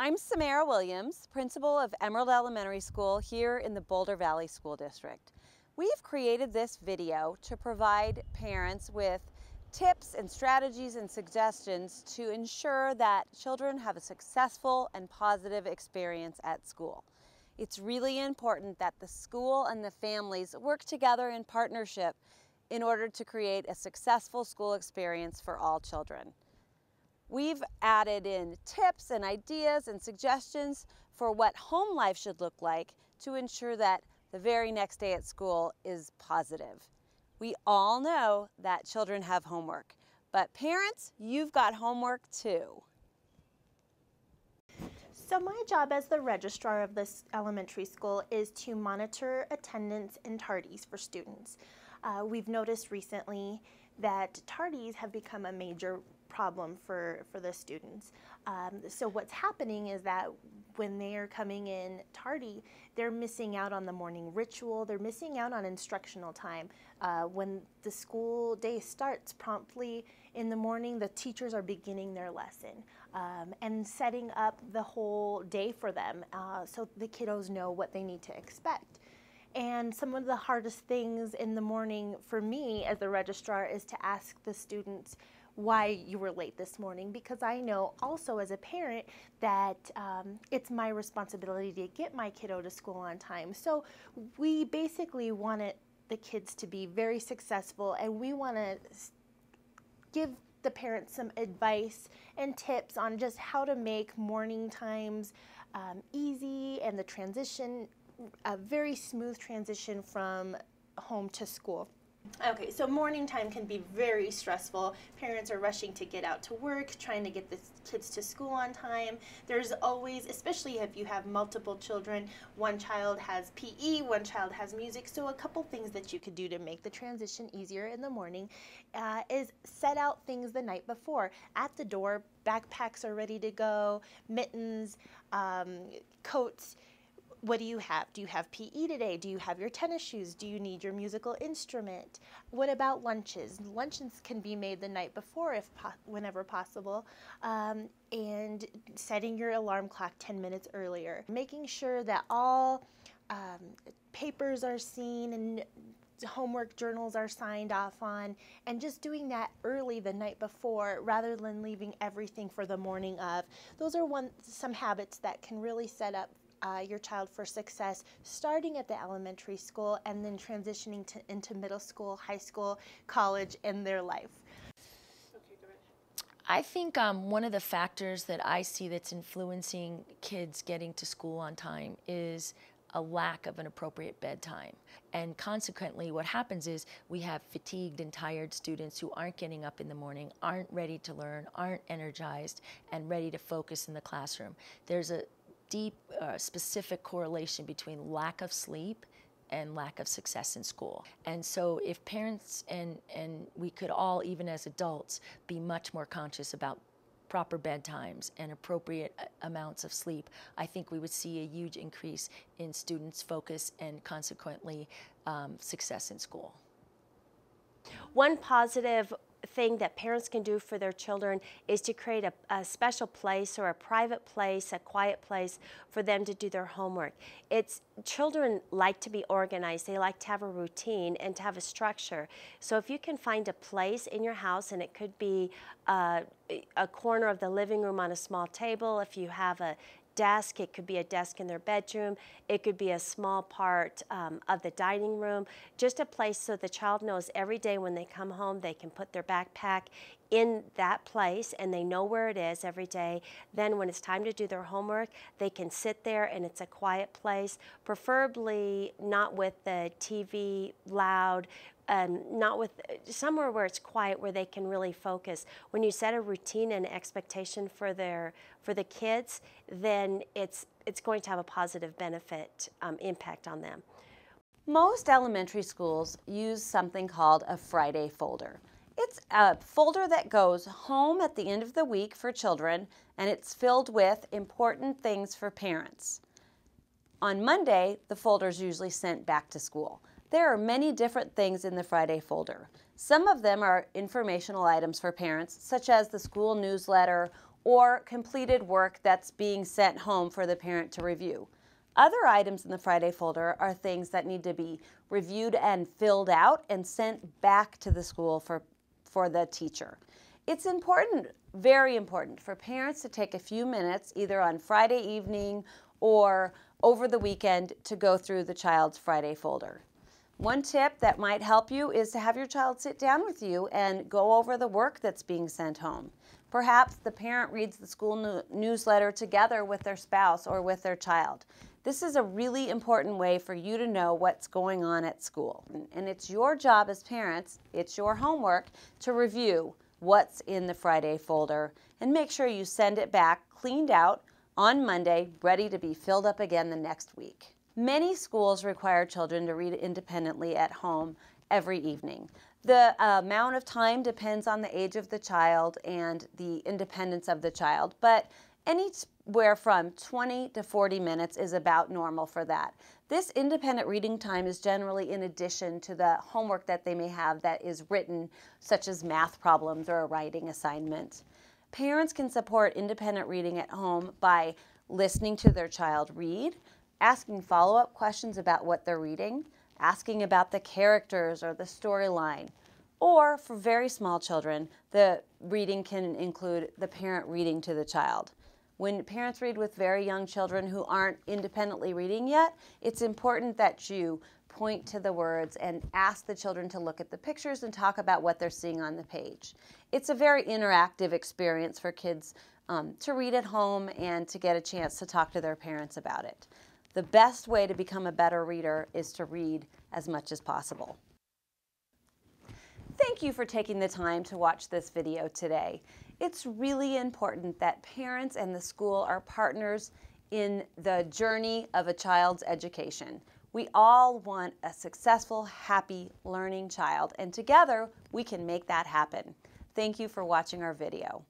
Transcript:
I'm Samara Williams, principal of Emerald Elementary School here in the Boulder Valley School District. We've created this video to provide parents with tips and strategies and suggestions to ensure that children have a successful and positive experience at school. It's really important that the school and the families work together in partnership in order to create a successful school experience for all children. We've added in tips and ideas and suggestions for what home life should look like to ensure that the very next day at school is positive. We all know that children have homework, but parents, you've got homework too. So my job as the registrar of this elementary school is to monitor attendance and tardies for students. We've noticed recently that tardies have become a major problem for the students. So what's happening is that when they are coming in tardy, they're missing out on the morning ritual, they're missing out on instructional time. When the school day starts promptly in the morning, the teachers are beginning their lesson and setting up the whole day for them so the kiddos know what they need to expect. And some of the hardest things in the morning for me as the registrar is to ask the students why you were late this morning, because I know also as a parent that it's my responsibility to get my kiddo to school on time. So we basically wanted the kids to be very successful, and we want to give the parents some advice and tips on just how to make morning times easy and the transition, a very smooth transition from home to school. Okay, so morning time can be very stressful. Parents are rushing to get out to work, trying to get the kids to school on time. There's always, especially if you have multiple children, one child has PE, one child has music. So a couple things that you could do to make the transition easier in the morning is set out things the night before. At the door, backpacks are ready to go, mittens, coats. What do you have? Do you have PE today? Do you have your tennis shoes? Do you need your musical instrument? What about lunches? Lunches can be made the night before whenever possible, and setting your alarm clock 10 minutes earlier. Making sure that all papers are seen and homework journals are signed off on, and just doing that early the night before rather than leaving everything for the morning of. Those are some habits that can really set up your child for success, starting at the elementary school and then transitioning into middle school, high school, college, and their life. Okay, go ahead. I think one of the factors that I see that's influencing kids getting to school on time is a lack of an appropriate bedtime. And consequently, what happens is we have fatigued and tired students who aren't getting up in the morning, aren't ready to learn, aren't energized, and ready to focus in the classroom. There's a deep, specific correlation between lack of sleep and lack of success in school. And so if parents and we could all, even as adults, be much more conscious about proper bedtimes and appropriate amounts of sleep, I think we would see a huge increase in students' focus and consequently success in school. One positive thing that parents can do for their children is to create a special place or a private place, a quiet place for them to do their homework. Children like to be organized, they like to have a routine and to have a structure. So if you can find a place in your house, and it could be a corner of the living room on a small table, if you have a desk, it could be a desk in their bedroom, it could be a small part of the dining room, just a place so the child knows every day when they come home they can put their backpack in that place and they know where it is every day. Then when it's time to do their homework, they can sit there and it's a quiet place, preferably not with the TV loud, not with somewhere where it's quiet, where they can really focus. When you set a routine and expectation for the kids, then it's going to have a positive benefit impact on them. Most elementary schools use something called a Friday folder. It's a folder that goes home at the end of the week for children, and it's filled with important things for parents. On Monday, the folder is usually sent back to school. There are many different things in the Friday folder. Some of them are informational items for parents, such as the school newsletter or completed work that's being sent home for the parent to review. Other items in the Friday folder are things that need to be reviewed and filled out and sent back to the school for the teacher. It's important, very important, for parents to take a few minutes either on Friday evening or over the weekend to go through the child's Friday folder. One tip that might help you is to have your child sit down with you and go over the work that's being sent home. Perhaps the parent reads the school newsletter together with their spouse or with their child. This is a really important way for you to know what's going on at school. And it's your job as parents, it's your homework to review what's in the Friday folder and make sure you send it back cleaned out on Monday, ready to be filled up again the next week. Many schools require children to read independently at home every evening. The amount of time depends on the age of the child and the independence of the child, but anywhere from 20 to 40 minutes is about normal for that. This independent reading time is generally in addition to the homework that they may have that is written, such as math problems or a writing assignment. Parents can support independent reading at home by listening to their child read, asking follow-up questions about what they're reading, asking about the characters or the storyline. Or for very small children, the reading can include the parent reading to the child. When parents read with very young children who aren't independently reading yet, it's important that you point to the words and ask the children to look at the pictures and talk about what they're seeing on the page. It's a very interactive experience for kids to read at home and to get a chance to talk to their parents about it. The best way to become a better reader is to read as much as possible. Thank you for taking the time to watch this video today. It's really important that parents and the school are partners in the journey of a child's education. We all want a successful, happy, learning child, and together we can make that happen. Thank you for watching our video.